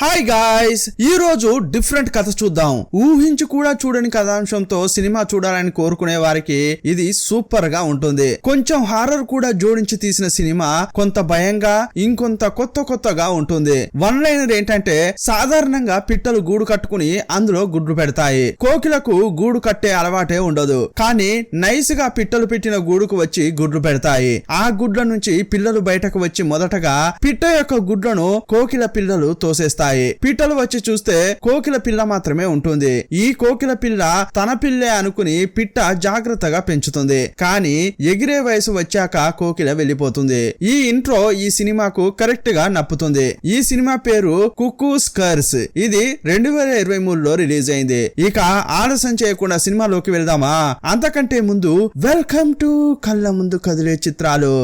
Hi guys, ఈ రోజు different కథ చూద్దాం. ఊహించి కూడా చూడని కథాంశంతో సినిమా చూడాలని కోరుకునే వారికి ఇది సూపర్ గా ఉంటుంది. కొంచెం హారర్ కూడా జోడించి తీసిన సినిమా కొంత భయంగా ఇంకొంత కొత్తగా ఉంటుంది. వన్ లైనర్ ఏంటంటే, సాధారణంగా పిట్టలు గూడు కట్టుకుని అందులో గుడ్లు పెడతాయి. కోకిలకు గూడు కట్టే అలవాటే ఉండదు, కానీ నైస్ గా పిట్టలు పెట్టిన గూడుకు వచ్చి గుడ్లు పెడతాయి. ఆ గుడ్ల నుంచి పిల్లలు బయటకు వచ్చి మొదటగా పిట్ట యొక్క గుడ్లను కోకిల పిల్లలు తోసేస్తాయి. పిట్టలు వచ్చి చూస్తే కోకిల పిల్ల మాత్రమే ఉంటుంది. ఈ కోకిల పిల్ల తన పిల్లే అనుకుని పిట్ట జాగ్రత్తగా పెంచుతుంది. కానీ ఎగిరే వయసు వచ్చాక కోకిల వెళ్ళిపోతుంది. ఈ ఇంట్రో ఈ సినిమాకు కరెక్ట్ గా నప్పుతుంది. ఈ సినిమా పేరు కుక్కూస్ కర్స్. ఇది 2023లో రిలీజ్ అయింది. ఇక ఆలస్యం చేయకుండా సినిమాలోకి వెళ్దామా? అంతకంటే ముందు వెల్కమ్ టు కళ్ళ ముందు కదిలే చిత్రాలు.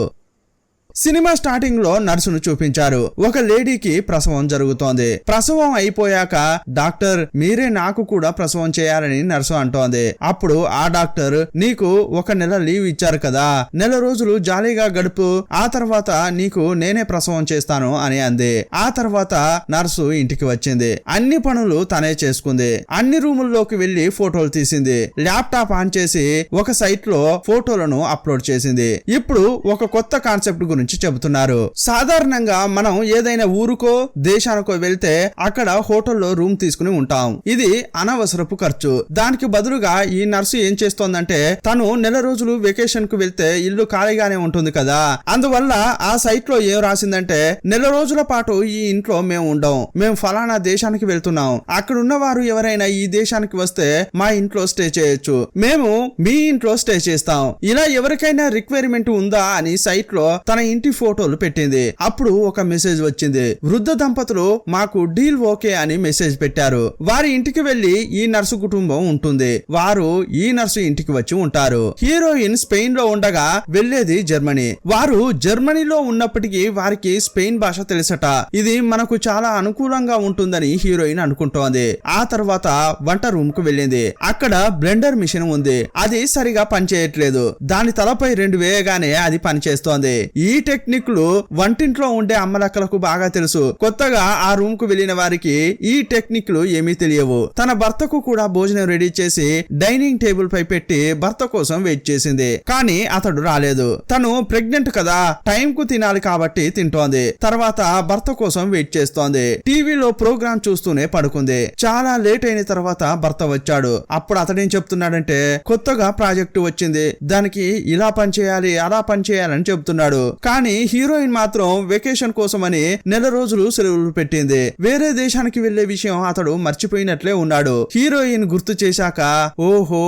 సినిమా స్టార్టింగ్ లో నర్సును చూపించారు. ఒక లేడీకి ప్రసవం జరుగుతోంది. ప్రసవం అయిపోయాక డాక్టర్, మీరే నాకు కూడా ప్రసవం చేయాలని నర్సు అంటోంది. అప్పుడు ఆ డాక్టర్, నీకు 1 నెల లీవ్ ఇచ్చారు కదా, నెల రోజులు జాలీగా గడుపు, ఆ తర్వాత నీకు నేనే ప్రసవం చేస్తాను అని అంది. ఆ తర్వాత నర్సు ఇంటికి వచ్చింది. అన్ని పనులు తనే చేసుకుంది. అన్ని రూముల్లోకి వెళ్లి ఫోటోలు తీసింది. ల్యాప్టాప్ ఆన్ చేసి ఒక సైట్ లో ఫోటోలను అప్లోడ్ చేసింది. ఇప్పుడు ఒక కొత్త కాన్సెప్ట్ గురించి చెబుతున్నారు. సాధారణంగా మనం ఏదైనా ఊరుకో దేశానికో వెళ్తే అక్కడ హోటల్లో రూమ్ తీసుకుని ఉంటాం. ఇది అనవసరపు ఖర్చు. దానికి బదులుగా ఈ నర్సు ఏం చేస్తోందంటే, తను నెల రోజులు వెకేషన్ కు వెళ్తే ఇల్లు ఖాళీగానే ఉంటుంది కదా, అందువల్ల ఆ సైట్ లో ఏం రాసిందంటే, నెల రోజుల పాటు ఈ ఇంట్లో మేము ఉండం, మేము ఫలానా దేశానికి వెళ్తున్నాం, అక్కడ ఉన్న వారు ఎవరైనా ఈ దేశానికి వస్తే మా ఇంట్లో స్టే చేయొచ్చు, మేము మీ ఇంట్లో స్టే చేస్తాం, ఇలా ఎవరికైనా రిక్వైర్మెంట్ ఉందా అని సైట్ లో తన ఇంటి ఫోటోలు పెట్టింది. అప్పుడు ఒక మెసేజ్ వచ్చింది. వృద్ధ దంపతులు మాకు డీల్ ఓకే అని మెసేజ్ పెట్టారు. వారి ఇంటికి వెళ్లి ఈ నర్సు కుటుంబం ఉంటుంది. వారు ఈ నర్సు ఇంటికి వచ్చి ఉంటారు. హీరోయిన్ స్పెయిన్ లో ఉండగా వెళ్లేది జర్మనీ. వారు జర్మనీలో ఉన్నప్పటికీ వారికి స్పెయిన్ భాష తెలుసట. ఇది మనకు చాలా అనుకూలంగా ఉంటుందని హీరోయిన్ అనుకుంటోంది. ఆ తర్వాత వంట రూమ్ కు వెళ్ళింది. అక్కడ బ్లెండర్ మిషన్ ఉంది. అది సరిగా పనిచేయట్లేదు. దాని తలపై 2 వేయగానే అది పనిచేస్తోంది. ఈ టెక్నిక్లు వంటింట్లో ఉండే అమ్మలక్కలకు బాగా తెలుసు. కొత్తగా ఆ రూమ్ కు వెళ్లిన వారికి ఈ టెక్నిక్లు ఏమీ తెలియవు. తన భర్తకు కూడా భోజనం రెడీ చేసి డైనింగ్ టేబుల్ పై పెట్టి భర్త కోసం వెయిట్ చేసింది. కానీ అతడు రాలేదు. తను ప్రెగ్నెంట్ కదా, టైం కు తినాలి కాబట్టి తింటోంది. తర్వాత భర్త కోసం వెయిట్ చేస్తోంది. టీవీలో ప్రోగ్రామ్ చూస్తూనే పడుకుంది. చాలా లేట్ అయిన తర్వాత భర్త వచ్చాడు. అప్పుడు అతడేం చెప్తున్నాడంటే, కొత్తగా ప్రాజెక్టు వచ్చింది, దానికి ఇలా పనిచేయాలి అలా పనిచేయాలని చెప్తున్నాడు. కానీ హీరోయిన్ మాత్రం వెకేషన్ కోసమని నెల రోజులు సెలవులు పెట్టింది. వేరే దేశానికి వెళ్లే విషయం అతడు మర్చిపోయినట్లే ఉన్నాడు. హీరోయిన్ గుర్తు చేశాక, ఓహో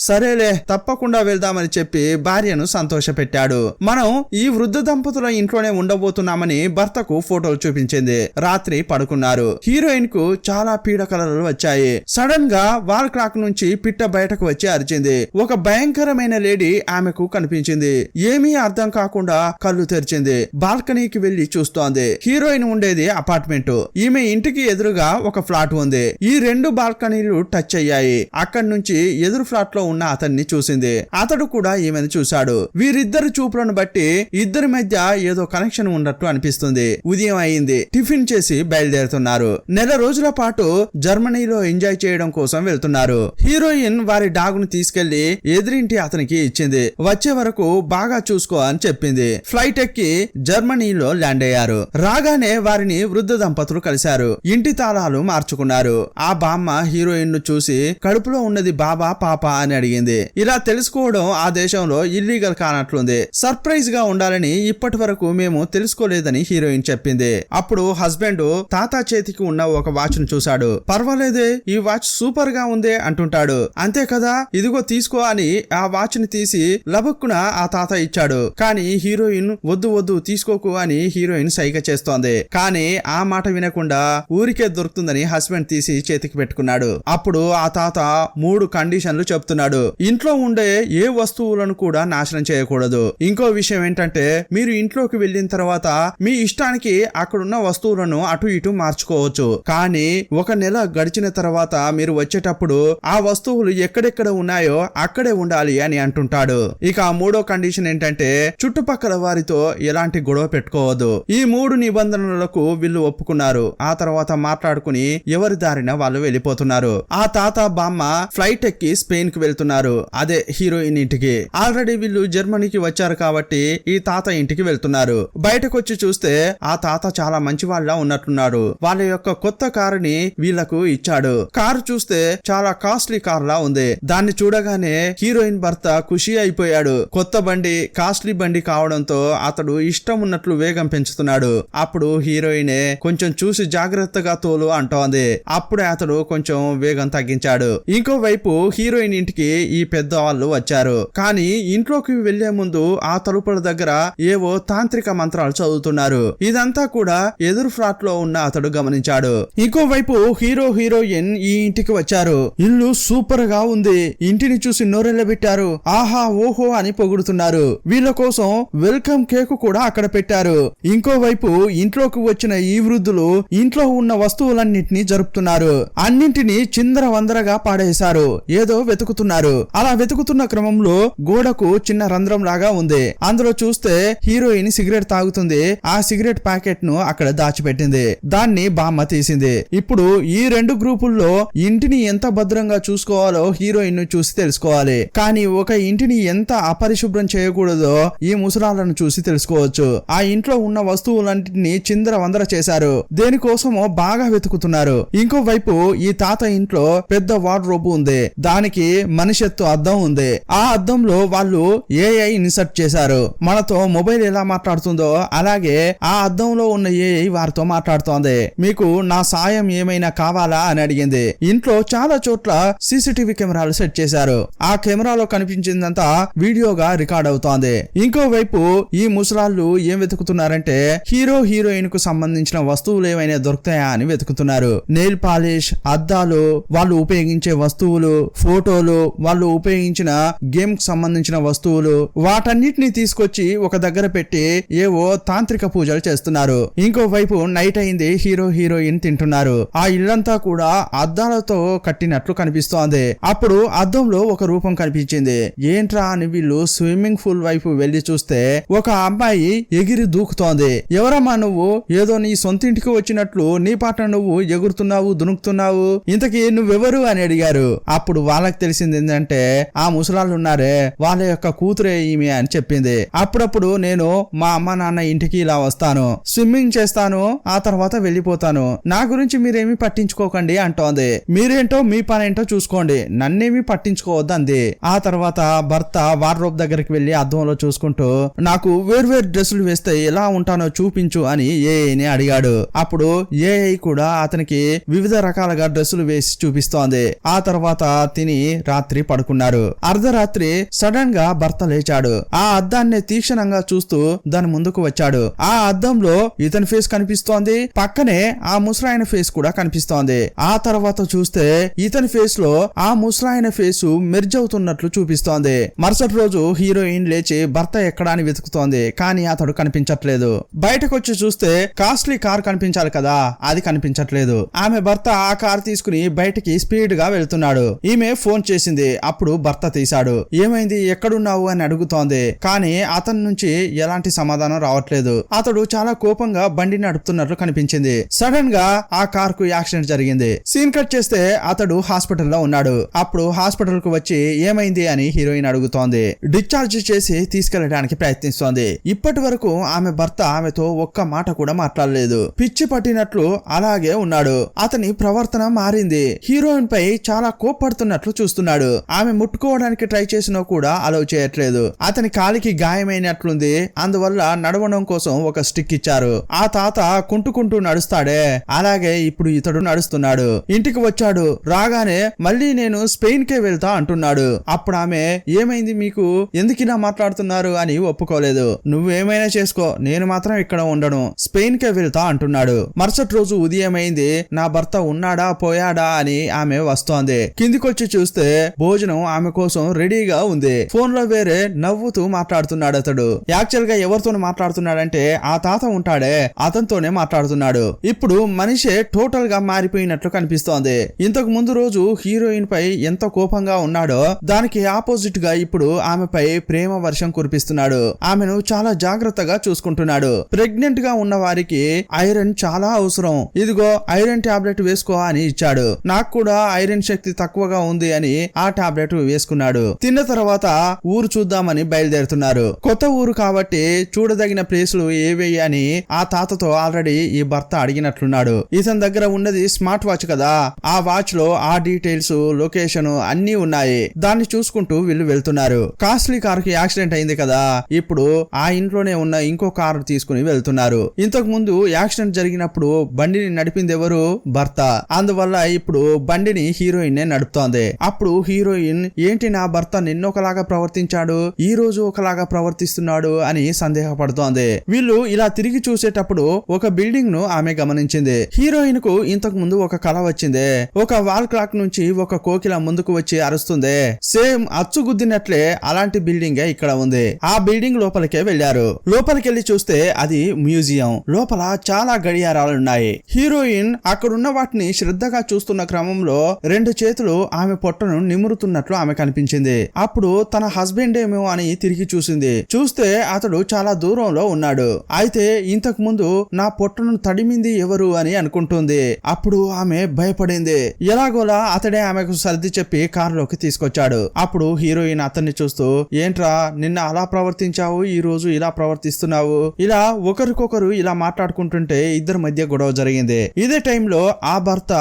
సరేలే తప్పకుండా వెళ్దామని చెప్పి భార్యను సంతోష పెట్టాడు. మనం ఈ వృద్ధ దంపతుల ఇంట్లోనే ఉండబోతున్నామని భర్తకు ఫోటోలు చూపించింది. రాత్రి పడుకున్నారు. హీరోయిన్ కు చాలా పీడకలలు వచ్చాయి. సడన్ గా వాల్ క్లాక్ నుంచి పిట్ట బయటకు వచ్చి అరిచింది. ఒక భయంకరమైన లేడీ ఆమెకు కనిపించింది. ఏమీ అర్థం కాకుండా కళ్ళు తెరిచింది. బాల్కనీకి వెళ్లి చూస్తోంది. హీరోయిన్ ఉండేది అపార్ట్మెంట్. ఈమె ఇంటికి ఎదురుగా ఒక ఫ్లాట్ ఉంది. ఈ 2 బాల్కనీలు టచ్ అయ్యాయి. అక్కడి నుంచి ఎదురు ఫ్లాట్ లో ఉన్న అతన్ని చూసింది. అతడు కూడా ఈమెను చూశాడు. వీరిద్దరు చూపులను బట్టి ఇద్దరి మధ్య ఏదో కనెక్షన్ ఉన్నట్టు అనిపిస్తుంది. ఉదయం అయింది. టిఫిన్ చేసి బయలుదేరుతున్నారు. నెల రోజుల పాటు జర్మనీలో ఎంజాయ్ చేయడం కోసం వెళ్తున్నారు. హీరోయిన్ వారి డాగును తీసుకెళ్లి ఎదురింటి అతనికి ఇచ్చింది. వచ్చే వరకు బాగా చూసుకో అని చెప్పింది. ఫ్లైట్ ఎక్కి జర్మనీలో ల్యాండ్ అయ్యారు. రాగానే వారిని వృద్ధ దంపతులు కలిశారు. ఇంటి తాళాలు మార్చుకున్నారు. ఆ బామ్మ హీరోయిన్ ను చూసి కడుపులో ఉన్నది బాబా పాపా అని అడిగింది. ఇలా తెలుసుకోవడం ఆ దేశంలో ఇల్లీగల్ కానట్లుంది. సర్ప్రైజ్ గా ఉండాలని ఇప్పటి వరకు మేము తెలుసుకోలేదని హీరోయిన్ చెప్పింది. అప్పుడు హస్బెండ్ తాత చేతికి ఉన్న ఒక వాచ్ ను చూశాడు. పర్వాలేదే, ఈ వాచ్ సూపర్ గా ఉంది అంటుంటాడు. అంతే కదా, ఇదిగో తీసుకో అని ఆ వాచ్ ని తీసి లబక్కున ఆ తాత ఇచ్చాడు. కానీ హీరోయిన్ వద్దు వద్దు తీసుకోకు అని హీరోయిన్ సైగ చేస్తోంది. కానీ ఆ మాట వినకుండా ఊరికే దొరుకుతుందని హస్బెండ్ తీసి చేతికి పెట్టుకున్నాడు. అప్పుడు ఆ తాత 3 కండిషన్లు చెప్తున్నాడు. ఇంట్లో ఉండే ఏ వస్తువులను కూడా నాశనం చేయకూడదు. ఇంకో విషయం ఏంటంటే, మీరు ఇంట్లోకి వెళ్ళిన తర్వాత మీ ఇష్టానికి అక్కడున్న వస్తువులను అటు ఇటు మార్చుకోవచ్చు. కానీ 1 నెల గడిచిన తర్వాత మీరు వచ్చేటప్పుడు ఆ వస్తువులు ఎక్కడెక్కడ ఉన్నాయో అక్కడే ఉండాలి అని అంటుంటాడు. ఇక 3వ కండిషన్ ఏంటంటే, చుట్టుపక్కల వారితో ఎవరితో ఎలాంటి గొడవ పెట్టుకోవద్దు. ఈ 3 నిబంధనలకు వీళ్ళు ఒప్పుకున్నారు. ఆ తర్వాత మాట్లాడుకుని ఎవరి దారిన వాళ్ళు వెళ్ళిపోతున్నారు. ఆ తాత బామ్మ ఫ్లైట్ ఎక్కి స్పెయిన్ కి వెళ్తున్నారు. అదే హీరోయిన్ ఇంటికి. ఆల్రెడీ వీళ్ళు జర్మనీకి వచ్చారు కాబట్టి ఈ తాత ఇంటికి వెళ్తున్నారు. బయటకు వచ్చి చూస్తే ఆ తాత చాలా మంచి వాళ్ళ ఉన్నట్లున్నాడు. వాళ్ళ యొక్క కొత్త కారుని వీళ్లకు ఇచ్చాడు. కారు చూస్తే చాలా కాస్ట్లీ కార్ లా ఉంది. దాన్ని చూడగానే హీరోయిన్ భర్త ఖుషి అయిపోయాడు. కొత్త బండి, కాస్ట్లీ బండి కావడంతో అతడు ఇష్టం ఉన్నట్లు వేగం పెంచుతున్నాడు. అప్పుడు హీరోయినే కొంచెం చూసి జాగ్రత్తగా తోలు అంటోంది. అప్పుడే అతడు కొంచెం వేగం తగ్గించాడు. ఇంకోవైపు హీరోయిన్ ఇంటికి ఈ పెద్దవాళ్ళు వచ్చారు. కానీ ఇంట్లోకి వెళ్లే ముందు ఆ తలుపుల దగ్గర ఏవో తాంత్రిక మంత్రాలు చదువుతున్నారు. ఇదంతా కూడా ఎదురు ఫ్లాట్ లో ఉన్న అతడు గమనించాడు. ఇంకోవైపు హీరోయిన్ ఈ ఇంటికి వచ్చారు. ఇల్లు సూపర్ గా ఉంది. ఇంటిని చూసి నోరెళ్ళబెట్టారు. ఆహా ఓహో అని పొగుడుతున్నారు. వీళ్ళ కోసం వెల్కమ్ కేక్ కూడా అక్కడ పెట్టారు. ఇంకోవైపు ఇంట్లోకి వచ్చిన ఈ వృద్ధులు ఇంట్లో ఉన్న వస్తువులన్నింటినీ జరుపుతున్నారు. అన్నింటినీ చిందరవందరగా పాడేశారు. ఏదో వెతుకుతున్నారు. అలా వెతుకుతున్న క్రమంలో గోడకు చిన్న రంధ్రం లాగా ఉంది. అందులో చూస్తే హీరోయిన్ సిగరెట్ తాగుతుంది. ఆ సిగరెట్ ప్యాకెట్ ను అక్కడ దాచిపెట్టింది. దాన్ని బామ్మ తీసింది. ఇప్పుడు ఈ 2 గ్రూపుల్లో ఇంటిని ఎంత భద్రంగా చూసుకోవాలో హీరోయిన్ ను చూసి తెలుసుకోవాలి. కానీ ఒక ఇంటిని ఎంత అపరిశుభ్రం చేయకూడదో ఈ ముసలాలను చూసి తెలుసుకోవచ్చు. ఆ ఇంట్లో ఉన్న వస్తువులన్నింటినీ చిందర వందర చేశారు. దేనికోసమో బాగా వెతుకుతున్నారు. ఇంకోవైపు ఈ తాత ఇంట్లో పెద్ద వార్డ్రోబ్ ఉంది. దానికి మనిషెత్తు అద్దం ఉంది. ఆ అద్దంలో వాళ్ళు ఏఐ ఇన్సర్ట్ చేశారు. మనతో మొబైల్ ఎలా మాట్లాడుతుందో అలాగే ఆ అద్దంలో ఉన్న ఏఐ వారితో మాట్లాడుతోంది. మీకు నా సాయం ఏమైనా కావాలా అని అడిగింది. ఇంట్లో చాలా చోట్ల సీసీటీవీ కెమెరాలు సెట్ చేశారు. ఆ కెమెరాలో కనిపించిందంతా వీడియోగా రికార్డ్ అవుతోంది. ఇంకోవైపు ఈ ముసలాళ్ళు ఏం వెతుకుతున్నారంటే హీరోయిన్ కు సంబంధించిన వస్తువులు ఏమైనా దొరుకుతాయా అని వెతుకుతున్నారు. నెయిల్ పాలిష్, అద్దాలు, వాళ్ళు ఉపయోగించే వస్తువులు, ఫోటోలు, వాళ్ళు ఉపయోగించిన గేమ్ కు సంబంధించిన వస్తువులు, వాటన్నిటిని తీసుకొచ్చి ఒక దగ్గర పెట్టి ఏవో తాంత్రిక పూజలు చేస్తున్నారు. ఇంకోవైపు నైట్ అయింది. హీరోయిన్ తింటున్నారు. ఆ ఇల్లంతా కూడా అద్దాలతో కట్టినట్లు కనిపిస్తోంది. అప్పుడు అద్దంలో ఒక రూపం కనిపించింది. ఏంట్రా అని వీళ్ళు స్విమ్మింగ్ పూల్ వైపు వెళ్లి చూస్తే ఒక అమ్మాయి ఎగిరి దూకుతోంది. ఎవరమ్మా నువ్వు? ఏదో నీ సొంతింటికి వచ్చినట్లు నీ పాట నువ్వు ఎగురుతున్నావు, దునుకుతున్నావు. ఇంతకీ నువ్వెవరు అని అడిగారు. అప్పుడు వాళ్ళకి తెలిసింది ఏంటంటే ఆ ముసలాళ్ళు ఉన్నారే వాళ్ళ యొక్క కూతురే ఈమె అని చెప్పింది. అప్పుడప్పుడు నేను మా అమ్మ నాన్న ఇంటికి ఇలా వస్తాను, స్విమ్మింగ్ చేస్తాను, ఆ తర్వాత వెళ్ళిపోతాను. నా గురించి మీరేమి పట్టించుకోకండి అంటోంది. మీరేంటో మీ పనేంటో చూసుకోండి, నన్నేమి పట్టించుకోవద్దు అంది. ఆ తర్వాత భర్త వార్డ్రోబ్ దగ్గరికి వెళ్లి అద్దంలో చూసుకుంటూ నాకు వేర్వేరు డ్రెస్సులు వేస్తే ఎలా ఉంటానో చూపించు అని ఏఐని అడిగాడు. అప్పుడు ఏఐ కూడా అతనికి వివిధ రకాలుగా డ్రెస్సులు వేసి చూపిస్తోంది. ఆ తర్వాత తిని రాత్రి పడుకున్నారు. అర్ధరాత్రి సడన్ గా భర్త లేచాడు. ఆ అద్దాన్ని తీక్షణంగా చూస్తూ దాని ముందుకు వచ్చాడు. ఆ అద్దంలో ఇతని ఫేస్ కనిపిస్తోంది. పక్కనే ఆ ముసలాయన ఫేస్ కూడా కనిపిస్తోంది. ఆ తర్వాత చూస్తే ఇతని ఫేస్ లో ఆ ముసలాయన ఫేసు మెర్జ్ అవుతున్నట్లు చూపిస్తోంది. మరుసటి రోజు హీరోయిన్ లేచి భర్త ఎక్కడా అని వెతుకుతోంది. కానీ అతడు కనిపించట్లేదు. బయటకు వచ్చి చూస్తే కాస్ట్లీ కార్ కనిపించాలి కదా, అది కనిపించట్లేదు. ఆమె భర్త ఆ కార్ తీసుకుని బయటికి స్పీడ్ గా వెళ్తున్నాడు. ఈమె ఫోన్ చేసింది. అప్పుడు భర్త తీశాడు. ఏమైంది, ఎక్కడున్నావు అని అడుగుతోంది. కానీ అతని నుంచి ఎలాంటి సమాధానం రావట్లేదు. అతడు చాలా కోపంగా బండి నడుపుతున్నట్లు కనిపించింది. సడన్ గా ఆ కార్ కు యాక్సిడెంట్ జరిగింది. సీన్ కట్ చేస్తే అతడు హాస్పిటల్లో ఉన్నాడు. అప్పుడు హాస్పిటల్ కు వచ్చి ఏమైంది అని హీరోయిన్ అడుగుతోంది. డిశ్చార్జ్ చేసి తీసుకెళ్లడానికి ప్రయత్నిస్తోంది. ఇప్పటి వరకు ఆమె భర్త ఆమెతో ఒక్క మాట కూడా మాట్లాడలేదు. పిచ్చి పట్టినట్లు అలాగే ఉన్నాడు. అతని ప్రవర్తన మారింది. హీరోయిన్ పై చాలా కోప్పడుతున్నట్లు చూస్తున్నాడు. ఆమె ముట్టుకోవడానికి ట్రై చేసినా కూడా అలౌ చేయట్లేదు. అతని కాలికి గాయమైనట్లుంది. అందువల్ల నడవడం కోసం ఒక స్టిక్ ఇచ్చారు. ఆ తాత కుంటుకుంటూ నడుస్తాడే అలాగే ఇప్పుడు ఇతడు నడుస్తున్నాడు. ఇంటికి వచ్చాడు. రాగానే మళ్ళీ నేను స్పెయిన్ కే వెళ్తా అంటున్నాడు. అప్పుడు ఆమె ఏమైంది మీకు, ఎందుకిలా మాట్లాడుతున్నారు అని ఒప్పుకోలేదు. నువ్వేమైనా చేసుకో, నేను మాత్రం ఇక్కడ ఉండను, స్పెయిన్ కే వెళ్తా అంటున్నాడు. మరుసటి రోజు ఉదయం అయింది. నా భర్త ఉన్నాడా పోయాడా అని ఆమె వస్తోంది. కిందికొచ్చి చూస్తే భోజనం ఆమె కోసం రెడీగా ఉంది. ఫోన్ లో వేరే నవ్వుతూ మాట్లాడుతున్నాడు అతడు. యాక్చువల్ గా ఎవరితో మాట్లాడుతున్నాడంటే ఆ తాత ఉంటాడే అతనితోనే మాట్లాడుతున్నాడు. ఇప్పుడు మనిషే టోటల్ గా మారిపోయినట్లు కనిపిస్తోంది. ఇంతకు ముందు రోజు హీరోయిన్ పై ఎంత కోపంగా ఉన్నాడో దానికి ఆపోజిట్ గా ఇప్పుడు ఆమెపై ప్రేమ వర్షం కురిపిస్తున్నాడు. ఆమెను చాలా జాగ్రత్తగా చూసుకుంటున్నాడు. ప్రెగ్నెంట్ గా ఉన్న వారికి ఐరన్ చాలా అవసరం, ఇదిగో ఐరన్ టాబ్లెట్ వేసుకో అని ఇచ్చాడు. నాకు కూడా ఐరన్ శక్తి తక్కువగా ఉంది అని ఆ టాబ్లెట్ వేసుకున్నాడు. తిన్న తర్వాత ఊరు చూద్దామని బయలుదేరుతున్నారు. కొత్త ఊరు కాబట్టి చూడదగిన ప్లేసులు ఏవి అని ఆ తాతతో ఆల్రెడీ ఈ భర్త అడిగినట్లున్నాడు. ఇతని దగ్గర ఉన్నది స్మార్ట్ వాచ్ కదా, ఆ వాచ్ లో ఆ డీటెయిల్స్, లొకేషన్ అన్ని ఉన్నాయి. దాన్ని చూసుకుంటూ వీళ్ళు వెళ్తున్నారు. కాస్ట్లీ కార్ కి యాక్సిడెంట్ అయింది కదా, ఇప్పుడు ఆ ఇంట్లోనే ఉన్న ఇంకో కారు తీసుకుని వెళ్తున్నారు. ఇంతకు ముందు యాక్సిడెంట్ జరిగినప్పుడు బండిని నడిపింది ఎవరు? భర్త. అందువల్ల ఇప్పుడు బండిని హీరోయిన్ నడుపుతోంది. అప్పుడు హీరోయిన్ ఏంటి నా భర్త నిన్నొకలాగా ప్రవర్తించాడు, ఈ రోజు ఒకలాగా ప్రవర్తిస్తున్నాడు అని సందేహపడుతోంది. వీళ్ళు ఇలా తిరిగి చూసేటప్పుడు ఒక బిల్డింగ్ ను ఆమె గమనించింది. హీరోయిన్ కు ఇంతకు ముందు ఒక కళ వచ్చింది. ఒక వాల్ క్లాక్ నుంచి ఒక కోకిల ముందుకు వచ్చి అరుస్తుంది. సేమ్ అచ్చుగుద్దినట్లే అలాంటి బిల్డింగ్ ఇక్కడ ఉంది. ఆ బిల్డింగ్ లోపలికే వెళ్లారు. లోపలికెళ్లి చూస్తే అది మ్యూజియం. లోపల చాలా గడియారాలున్నాయి. హీరోయిన్ అక్కడున్న వాటిని శ్రద్ధగా చూస్తున్న క్రమంలో 2 చేతులు ఆమె పొట్టను నిమురుతున్నట్లు ఆమె కనిపించింది. అప్పుడు తన హస్బెండ్ ఏమో అని తిరిగి చూసింది. చూస్తే అతడు చాలా దూరంలో ఉన్నాడు. అయితే ఇంతకు ముందు నా పొట్టను తడిమింది ఎవరు అని అనుకుంటుంది. అప్పుడు ఆమె భయపడింది. ఎలాగోలా అతడే ఆమెకు సర్ది చెప్పి కారులోకి తీసుకొచ్చాడు. అప్పుడు హీరోయిన్ అతన్ని చూస్తూ ఏంట్రా నిన్న అలా ప్రవర్తించావు, ఈ రోజు ఇలా ప్రవర్తిస్తున్నావు. ఇలా ఒకరికొకరు ఇలా మాట్లాడుకుంటుంటే ఇద్దరి మధ్య గొడవ జరిగింది. ఇదే టైంలో ఆ భర్త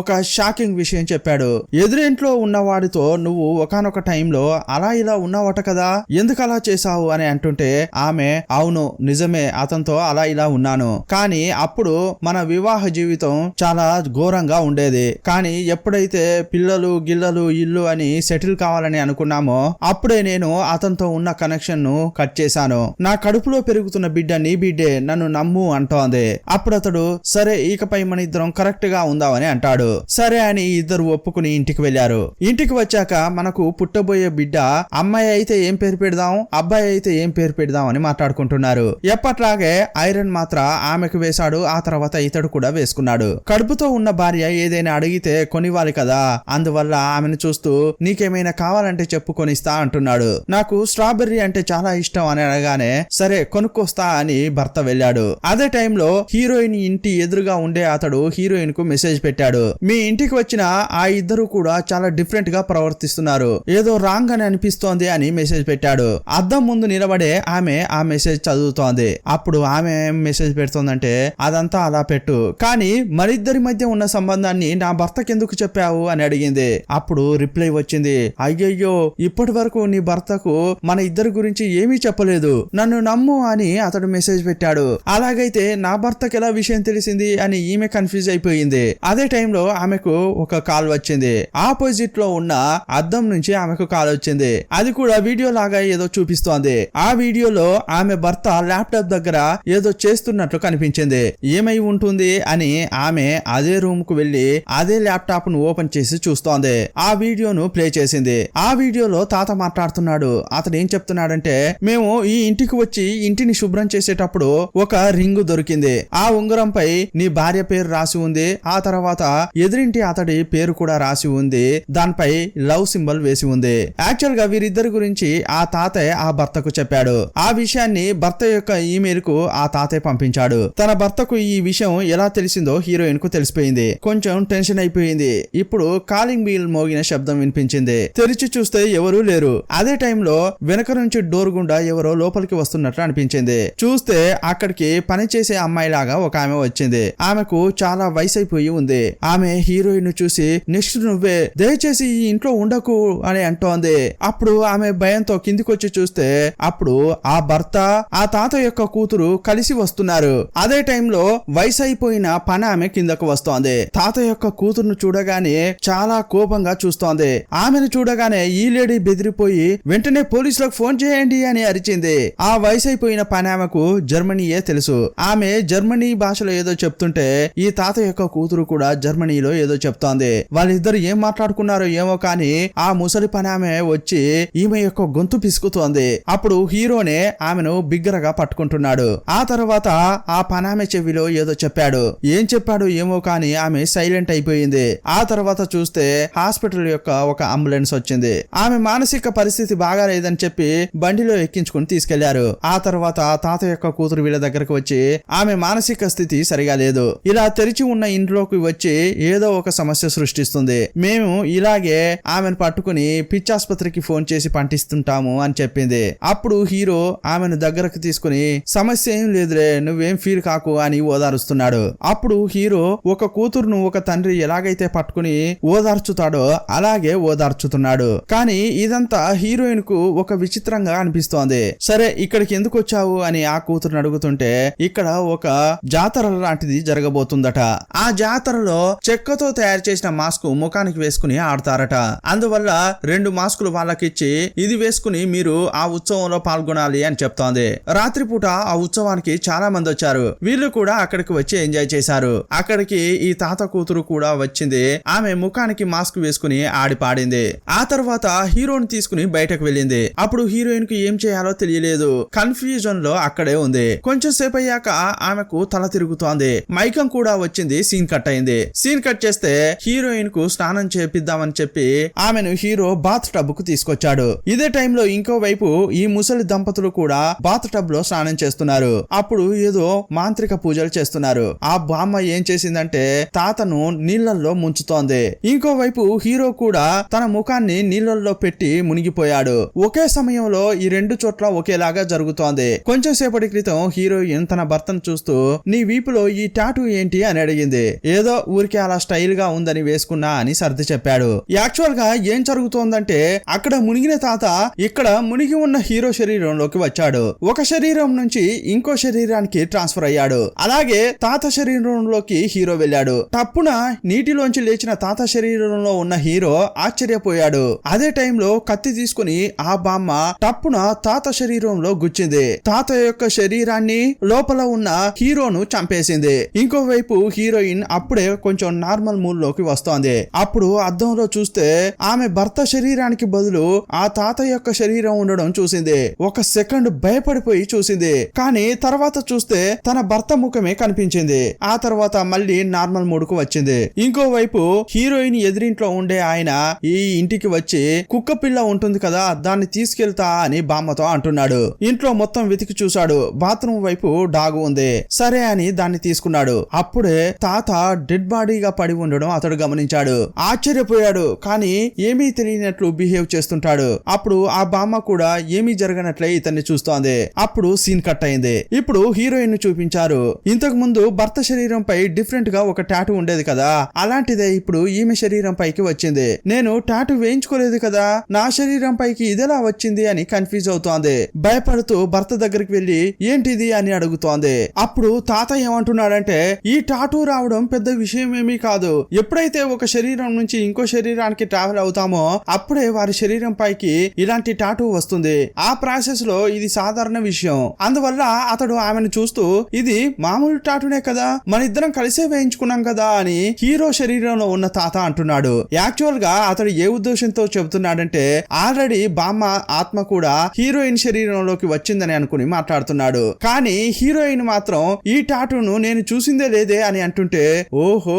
ఒక షాకింగ్ విషయం చెప్పాడు. ఎదురింట్లో ఉన్న వాడితో నువ్వు ఒకానొక టైంలో అలా ఇలా ఉన్నావట కదా, ఎందుకు అలా చేశావు అని అంటుంటే ఆమె అవును నిజమే, అతనితో అలా ఇలా ఉన్నాను, కానీ అప్పుడు మన వివాహ జీవితం చాలా ఘోరంగా ఉండేది. కానీ ఎప్పుడైతే పిల్లలు గిల్లలు ఇల్లు అని సెటిల్ కావాలని అనుకున్నామో అప్పుడే నేను అతనితో ఉన్న కనెక్షన్ ను కట్ చేశాను. నా కడుపులో పెరుగుతున్న బిడ్డ నీ బిడ్డే, నన్ను నమ్ము అంటోంది. అప్పుడు అతడు సరే ఇకపై మన ఇద్దరం కరెక్ట్ గా ఉందామని అంటాడు. సరే అని ఇద్దరు ఒప్పుకుని ఇంటికి వెళ్లారు. ఇంటికి వచ్చాక మనకు పుట్టబోయే బిడ్డ అమ్మాయి అయితే ఏం పేరు పెడదాం, అబ్బాయి అయితే ఏం పేరు పెడదాం అని మాట్లాడుకుంటున్నారు. ఎప్పట్లాగే ఐరన్ మాత్రం ఆమెకు వేశాడు. ఆ తర్వాత ఇతడు కూడా వేసుకున్నాడు. కడుపుతో ఉన్న భార్య ఏదైనా అడిగితే కొనివ్వాలి కదా, అందువల్ల ఆమెను చూస్తూ నీకేమైనా కావాలంటే చెప్పు కొనిస్తా అంటున్నాడు. నాకు స్ట్రాబెర్రీ అంటే చాలా ఇష్టం అని అనగానే సరే కొనుక్కొస్తా అని భర్త వెళ్ళాడు. అదే టైంలో హీరోయిన్ ఇంటి ఎదురుగా ఉండే అతడు హీరోయిన్ కు మెసేజ్ పెట్టాడు. మీ ఇంటికి వచ్చిన ఆ ఇద్దరు కూడా చాలా డిఫరెంట్ గా ప్రవర్తిస్తున్నారు, ఏదో రాంగ్ అని అనిపిస్తోంది అని మెసేజ్ పెట్టాడు. అద్దం ముందు నిలబడే ఆమె ఆ మెసేజ్ చదువుతోంది. అప్పుడు ఆమె మెసేజ్ పెడుతోందంటే అదంతా అలా పెట్టు, కానీ మరిద్దరి మధ్య ఉన్న సంబంధాన్ని నా భర్తకి ఎందుకు చెప్పావు అని అడిగింది. అప్పుడు రిప్లై వచ్చింది, అయ్యయ్యో ఇప్పటి వరకు నీ భర్తకు మన ఇద్దరి గురించి ఏమీ చెప్పలేదు, నన్ను నమ్ము అని అతడు మెసేజ్ పెట్టాడు. అలాగైతే నా భర్తకి ఎలా విషయం తెలిసింది అని ఈమె కన్ఫ్యూజ్ అయిపోయింది. అదే టైంలో ఆమెకు ఒక కాల్ వచ్చింది. ఆపోజిట్ లో ఉన్న అద్దం నుంచి ఆమెకు కాల్ వచ్చింది. అది కూడా వీడియో లాగా ఏదో చూపిస్తోంది. ఆ వీడియోలో ఆమె భర్త ల్యాప్టాప్ దగ్గర ఏదో చేస్తున్నట్లు కనిపించింది. ఏమై ఉంటుంది అని ఆమె అదే రూమ్ కు వెళ్లి అదే ల్యాప్టాప్ ను ఓపెన్ చేసి చూస్తోంది. ఆ వీడియోను ప్లే చేసింది. ఆ వీడియోలో తాత మాట్లాడుతున్నాడు. అతడు ఏం చెప్తున్నాడంటే మేము ఈ ఇంటికి వచ్చి ఇంటిని శుభ్రం చేసేటప్పుడు ఒక రింగు దొరికింది. ఆ ఉంగరంపై నీ భార్య పేరు రాసి ఉంది, ఆ తర్వాత ఎదురింటి అతడి పేరు కూడా రాసి ఉంది, దానిపై లవ్ సింబల్ వేసి ఉంది. యాక్చువల్ గా వీరిద్దరి గురించి ఆ తాతయ్య ఆ భర్తకు చెప్పాడు. ఆ విషయాన్ని భర్త యొక్క ఈమెయిల్ కు ఆ తాతయ్య పంపించాడు. తన భర్తకు ఈ విషయం ఎలా తెలిసిందో హీరోయిన్ కు తెలిసిపోయింది. కొంచెం టెన్షన్ అయిపోయింది. ఇప్పుడు కాలింగ్ బీల్ మోగిన శబ్దం వినిపించింది. తెరిచి చూస్తే ఎవరూ లేరు. అదే టైంలో వెనక నుంచి డోర్ గుండా ఎవరో లోపలికి వస్తున్నట్లు అనిపించింది. చూస్తే అక్కడికి పనిచేసే అమ్మాయి లాగా ఒక ఆమె వచ్చింది. ఆమెకు చాలా వయసు అయిపోయి ఉంది. ఆమె హీరోయిన్ చూసి నెక్స్ట్ నువ్వే, దయచేసి ఈ ఇంట్లో ఉండకు అని అంటోంది. అప్పుడు ఆమె భయంతో కిందికొచ్చి చూస్తే అప్పుడు ఆ భర్త ఆ తాత యొక్క కూతురు కలిసి వస్తున్నారు. అదే టైంలో వయసు అయిపోయిన పని ఆమె కిందకు వస్తోంది. తాత యొక్క కూతురును చూడగానే చాలా కోపంగా చూస్తోంది. ఆమెను చూడగానే ఈ లేడీ బెదిరిపోయి వెంటనే పోలీసులకు ఫోన్ చేయండి అని అరిచింది. ఆ వయసు అయిపోయిన పని ఆమెకు జర్మనీయే తెలుసు. ఆమె జర్మనీ భాషలో ఏదో చెప్తుంటే ఈ తాత యొక్క కూతురు కూడా జర్మనీలో ఏదో చెప్తోంది. వాళ్ళిద్దరు ఏం మాట్లాడుకున్నారో ఏమో కానీ ఆ ముసలి పని ఆమె వచ్చి ఈమె యొక్క గొంతు పిసుకుతోంది. అప్పుడు హీరోనే ఆమెను బిగ్గరగా పట్టుకుంటున్నాడు. ఆ తర్వాత ఆ పనామె చెవిలో ఏదో చెప్పాడు. ఏం చెప్పాడు ఏమో కానీ ఆమె సైలెంట్ అయిపోయింది. ఆ తర్వాత చూస్తే హాస్పిటల్ యొక్క ఒక అంబులెన్స్ వచ్చింది. ఆమె మానసిక పరిస్థితి బాగా లేదని చెప్పి బండిలో ఎక్కించుకుని తీసుకెళ్లారు. ఆ తర్వాత తాత యొక్క కూతురు వీళ్ళ దగ్గరకు వచ్చి ఆమె మానసిక స్థితి సరిగా లేదు, ఇలా తెరిచి ఉన్న ఇంట్లోకి వచ్చి ఏదో ఒక సమస్య సృష్టిస్తుంది, మేము ఇలాగే ఆమెను పట్టుకుని పిచ్చాసుపత్రికి ఫోన్ చేసి పంటిస్తుంటాము అని చెప్పింది. అప్పుడు హీరో ఆమెను దగ్గరకు తీసుకుని సమస్య ఏం లేదులే, నువ్వేం ఫీల్ కాకు అని ఓదారుస్తున్నాడు. అప్పుడు హీరో ఒక కూతురును ఒక తండ్రి ఎలాగైతే పట్టుకుని ఓదార్చుతాడో అలాగే ఓదార్చుతున్నాడు. కానీ ఇదంతా హీరోయిన్ కు ఒక విచిత్రంగా అనిపిస్తోంది. సరే ఇక్కడికి ఎందుకు వచ్చావు అని ఆ కూతురుని అడుగుతుంటే ఇక్కడ ఒక జాతర లాంటిది జరగబోతుందట. ఆ జాతరలో చెక్కతో తయారు చేసిన మాస్క్ ముఖానికి వేసుకుని ఆడతారట. అందువల్ల 2 మాస్కులు వాళ్ళకిచ్చి ఇది వేసుకుని మీరు ఆ ఉత్సవంలో పాల్గొనాలి అని చెప్తోంది. రాత్రిపూట ఆ ఉత్సవానికి చాలా మంది వచ్చారు. వీళ్ళు కూడా అక్కడికి వచ్చి ఎంజాయ్ చేశారు. అక్కడికి ఈ తాత కూతురు కూడా వచ్చింది. ఆమె ముఖానికి మాస్క్ వేసుకుని ఆడి పాడింది. ఆ తర్వాత హీరోని తీసుకుని బయటకు వెళ్ళింది. అప్పుడు హీరోయిన్ కి ఏం చేయాలో తెలియలేదు. కన్ఫ్యూజన్ లో అక్కడే ఉంది. కొంచెం సేపు అయ్యాక ఆమెకు తల తిరుగుతోంది. మైకం కూడా వచ్చింది. సీన్ కట్ అయింది. సీన్ కట్ చేస్తే హీరోయిన్ కు స్నానం చేపిద్దామని చెప్పి ఆమెను హీరో బాత్ టబ్ కు తీసుకొచ్చాడు. ఇదే టైంలో ఇంకో వైపు ఈ ముసలి దంపతులు కూడా బాత్ టబ్ లో స్నానం చేస్తున్నారు. అప్పుడు ఏదో మాంత్రిక పూజలు చేస్తున్నారు. ఆ బామ్మ ఏం చేసిందంటే తాతను నీళ్లలో ముంచుతోంది. ఇంకోవైపు హీరో కూడా తన ముఖాన్ని నీళ్లలో పెట్టి మునిగిపోయాడు. ఒకే సమయంలో ఈ 2 చోట్ల ఒకేలాగా జరుగుతోంది. కొంచెం సేపటి క్రితం హీరోయిన్ తన భర్తను చూస్తూ నీ వీపులో ఈ టాటూ ఏంటి అని అడిగింది. ఏదో ఊరికే అలా స్టైల్ గా ఉందని వేసుకున్నా అని సర్ది చెప్పాడు. యాక్చువల్ గా ఏం జరుగుతోందంటే అక్కడ మునిగిన తాత ఇక్కడ మునిగి ఉన్న హీరో శరీరంలోకి వచ్చాడు. ఒక శరీరం నుంచి ఇంకో శరీరానికి ట్రాన్స్ఫర్ అయ్యాడు. అలాగే తాత శరీరంలోకి హీరో వెళ్ళాడు. తప్పున నీటిలోంచి లేచిన తాత శరీరంలో ఉన్న హీరో ఆశ్చర్యపోయాడు. అదే టైంలో కత్తి తీసుకుని ఆ బామ్మ తప్పున తాత శరీరంలో గుచ్చింది. తాత యొక్క శరీరాన్ని లోపల ఉన్న హీరోను చంపేసింది. ఇంకోవైపు హీరోయిన్ అప్పుడే కొంచెం నార్మల్ మూడ్ లోకి వస్తోంది. అప్పుడు అద్దంలో చూస్తే ఆమె భర్త శరీరానికి బదులు ఆ తాత యొక్క శరీరం ఉండడం చూసింది. ఒక సెకండ్ భయపడిపోయి చూసింది. కానీ తర్వాత చూస్తే తన భర్త ముఖమే కనిపించింది. ఆ తర్వాత మళ్ళీ నార్మల్ మూడ్ కు వచ్చింది. ఇంకోవైపు హీరోయిన్ ఎదురింట్లో ఉండే ఆయన ఈ ఇంటికి వచ్చి కుక్క పిల్ల ఉంటుంది కదా దాన్ని తీసుకెళ్తా అని బామ్మతో అంటున్నాడు. ఇంట్లో మొత్తం వెతికి చూశాడు. బాత్రూమ్ వైపు డాగ్ ఉంది. సరే అని దాన్ని తీసుకున్నాడు. అప్పుడే తాత డెడ్ బాడీగా పడి ఉండడం అతడు గమనించాడు. ఆశ్చర్యపోయాడు. కానీ ఏమీ తెలియనట్లు బిహేవ్ చేస్తుంటాడు. అప్పుడు ఆ బామ్మ కూడా ఏమీ జరగనట్లే ఇతన్ని చూస్తోంది. అప్పుడు సీన్ కట్ అయింది. ఇప్పుడు హీరోయిన్ ను చూపించారు. ఇంతకు ముందు భర్త శరీరంపై డిఫరెంట్ గా ఒక టాటూ ఉండేది కదా, అలాంటిదే ఇప్పుడు ఈమె శరీరం పైకి వచ్చింది. నేను టాటూ వేయించుకోలేదు కదా, నా శరీరం పైకి ఇదెలా వచ్చింది అని కన్ఫ్యూజ్ అవుతోంది. భయపడుతూ భర్త దగ్గరికి వెళ్లి ఏంటిది అని అడుగుతోంది. అప్పుడు తాత ఏమంటున్నాడంటే ఈ టాటూ రావడం పెద్ద విషయం ఏమీ కాదు. ఎప్పుడైతే ఒక శరీరం నుంచి ఇంకో శరీరానికి ట్రావెల్ అవుతామో అప్పుడే వారి శరీరం పైకి ఇలాంటి టాటూ వస్తుంది. ఆ ప్రాసెస్ లో ఇది సాధారణ విషయం. అందువల్ల అతడు ఆమెను చూస్తూ ఇది మామూలు టాటూనే కదా, మన ఇద్దరం కలిసే వేయించుకున్నాం కదా అని హీరో శరీరంలో ఉన్న తాత అంటున్నాడు. యాక్చువల్ గా అతడు ఏ ఉద్దేశంతో చెబుతున్నాడంటే ఆల్రెడీ బామ్మ ఆత్మ కూడా హీరోయిన్ శరీరంలోకి వచ్చిందని అనుకుని మాట్లాడుతున్నాడు. కానీ హీరోయిన్ మాత్రం ఈ టాటూను నేను చూసిందే లేదే అని అంటుంటే ఓహో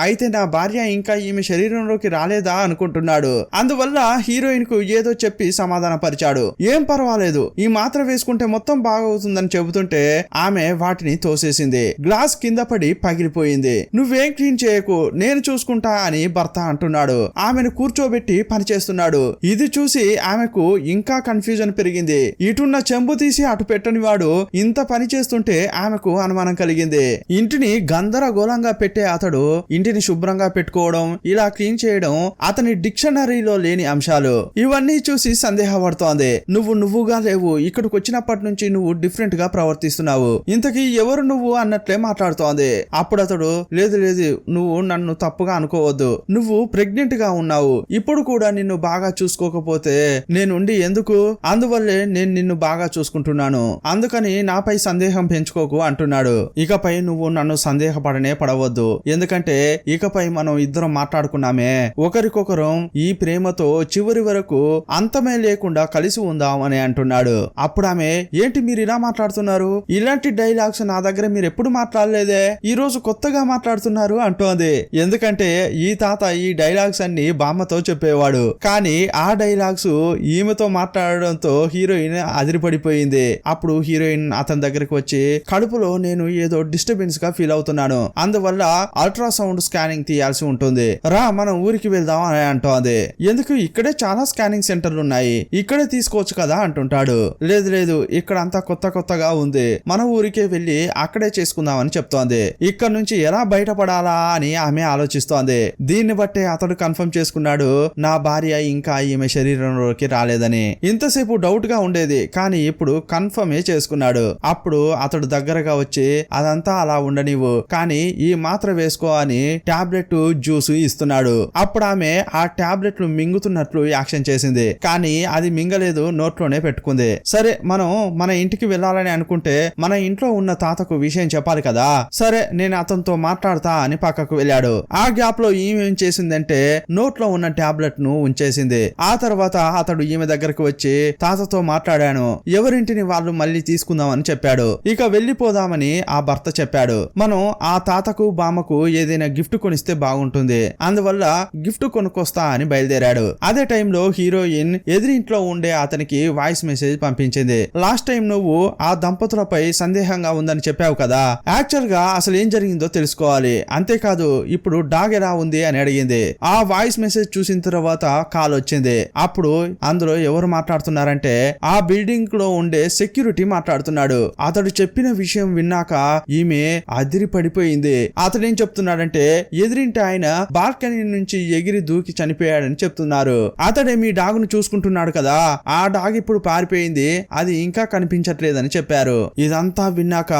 అయితే నా భార్య ఇంకా ఈమె శరీరంలోకి రాలేదా అనుకుంటున్నాడు. అందువల్ల హీరోయిన్ కు ఏదో చెప్పి సమాధాన పరిచాడు. ఏం పర్వాలేదు, ఈ మాత్ర వేసుకుంటే మొత్తం బాగవుతుందని చెబుతుంటే ఆమె వాటిని తోసేసింది. గ్లాస్ కింద పడి పగిలిపోయింది. నువ్వేం క్లీన్ చేయకు, నేను చూసుకుంటా అని భర్త అంటున్నాడు. ఆమెను కూర్చోబెట్టి పనిచేస్తున్నాడు. ఇది చూసి ఆమెకు ఇంకా కన్ఫ్యూజన్ పెరిగింది. ఇటున్న చెంబు తీసి అటు పెట్టని వాడు ఇంత పని చేస్తుంటే ఆమెకు అనుమానం కలిగింది. ఇంటిని గందరగోళంగా పెట్టే అతడు ఇంటిని శుభ్రంగా పెట్టుకోవడం, ఇలా క్లీన్ చేయడం అతని డిక్షనరీలో లేని అంశాలు. ఇవన్నీ చూసి సందేహపడుతోంది. నువ్వుగా లేవు, ఇక్కడికి వచ్చినప్పటి నుంచి నువ్వు డిఫరెంట్ గా ప్రవర్తిస్తున్నావు, ఇంతకీ ఎవరు నువ్వు అన్నట్లే మాట్లాడుతోంది. అప్పుడు అతడు లేదు నువ్వు నన్ను తప్పుగా అనుకోవద్దు, నువ్వు ప్రెగ్నెంట్ గా ఉన్నావు, ఇప్పుడు కూడా నిన్ను బాగా చూసుకోకపోతే నేనుండి ఎందుకు, అందువల్లే నేను నిన్ను బాగా చూసుకుంటున్నాను, అందుకని నాపై సందేహం పెంచుకోకు అంటున్నాడు. ఇకపై నువ్వు నన్ను సందేహపడనే పడవద్దు, ఎందుకంటే ఇకపై మనం ఇద్దరం మాట్లాడుకున్నామే, ఒకరికొకరం ఈ ప్రేమతో చివరి వరకు అంతమే లేకుండా కలిసి ఉందాం అని అంటున్నాడు. అప్పుడు ఆమె ఏంటి మీరు ఇలా మాట్లాడుతున్నారు, ఇలాంటి డైలాగ్స్ నా దగ్గర మీరు ఎప్పుడు మాట్లాడలేదే, ఈ రోజు కొత్తగా మాట్లాడుతున్నారు అంటోంది. ఎందుకంటే ఈ తాత ఈ డైలాగ్స్ అన్ని బామ్మతో చెప్పేవాడు. కానీ ఆ డైలాగ్స్ ఈమెతో మాట్లాడడంతో హీరోయిన్ అదిరిపడిపోయింది. అప్పుడు హీరోయిన్ అతని దగ్గరికి వచ్చి, కడుపులో నేను ఏదో డిస్టర్బెన్స్ గా ఫీల్ అవుతున్నాను, అందువల్ల అల్ట్రాసౌండ్ స్కానింగ్ తీయాల్సి ఉంటుంది, రా మనం ఊరికి వెళ్దాం అని అంటోంది. ఎందుకు, ఇక్కడే చాలా స్కానింగ్ సెంటర్లు ఉన్నాయి, ఇక్కడే తీసుకోవచ్చు కదా అంటుంటాడు. లేదు లేదు, ఇక్కడ అంతా కొత్తగా ఉంది, మన ఊరికే వెళ్లి అక్కడే చేసుకుందామని చెప్తోంది. ఇక్కడ నుంచి ఎలా బయటపడాలా అని ఆమె ఆలోచిస్తోంది. దీన్ని బట్టే అతడు కన్ఫర్మ్ చేసుకున్నాడు, నా భార్య ఇంకా ఈమె శరీరంలోకి రాలేదని. ఇంతసేపు డౌట్ గా ఉండేది, కానీ ఇప్పుడు కన్ఫర్మే చేసుకున్నాడు. అప్పుడు అతడు దగ్గరగా వచ్చి, అదంతా అలా ఉండనివ్వు, కానీ ఈ మాత్ర వేసుకో అని టాబ్లెట్ జ్యూస్ ఇస్తున్నాడు. అప్పుడు ఆమె ఆ టాబ్లెట్లు మింగుతున్నట్లు యాక్షన్ చేసింది, కానీ అది మింగలేదు, నోట్లోనే పెట్టుకుంది. సరే మనం మన ఇంటికి వెళ్ళాలని అనుకుంటే మన ఇంట్లో ఉన్న తాతకు విషయం చెప్పాలి కదా, సరే నేను అతనితో మాట్లాడతా అని పక్కకు వెళ్ళాడు. ఆ గ్యాప్ లో ఈమె ఏం చేసిందంటే నోట్లో ఉన్న టాబ్లెట్ ను ఉంచేసింది. ఆ తర్వాత అతడు ఈమె దగ్గరకు వచ్చి, తాతతో మాట్లాడాను, ఎవరింటిని వాళ్ళు మళ్ళీ తీసుకుందామని చెప్పాడు, ఇక వెళ్ళిపోదామని ఆ భర్త చెప్పాడు. మనం ఆ తాతకు బామ్మకు ఏదైనా గిఫ్ట్ కొనిస్తే బాగుంటుంది, అందువల్ల గిఫ్ట్ కొనుక్కొస్తా అని బయలుదేరాడు. అదే టైంలో హీరోయిన్ ఎదురింట్లో ఉండే అతనికి వాయిస్ మెసేజ్ పంపించింది. లాస్ట్ టైం నువ్వు ఆ దంపతులపై సందేహంగా ఉందని చెప్పావు కదా, యాక్చువల్ గా అసలు ఏం జరిగిందో తెలుసుకోవాలి, అంతేకాదు ఇప్పుడు డాగ్ ఎలా ఉంది అని అడిగింది. ఆ వాయిస్ మెసేజ్ చూసిన తర్వాత కాల్ వచ్చింది. అప్పుడు అందులో ఎవరు మాట్లాడుతున్నారంటే ఆ బిల్డింగ్ లో ఉండే సెక్యూరిటీ మాట్లాడుతున్నాడు. అతడు చెప్పిన విషయం విన్నాక ఈమె అదిరి పడిపోయింది. అతడేం చెప్తున్నాడంటే ఎదిరింటి ఆయన బాల్కనీ నుంచి ఎగిరి దూకి చనిపోయాడని చెప్తున్నారు. అతడే మీ డాగ్ ను చూసుకుంటున్నాడు కదా, ఆ డాగ్ ఇప్పుడు పారిపోయింది, అది ఇంకా కనిపించట్లేదని చెప్పారు. ఇదంతా విన్నాక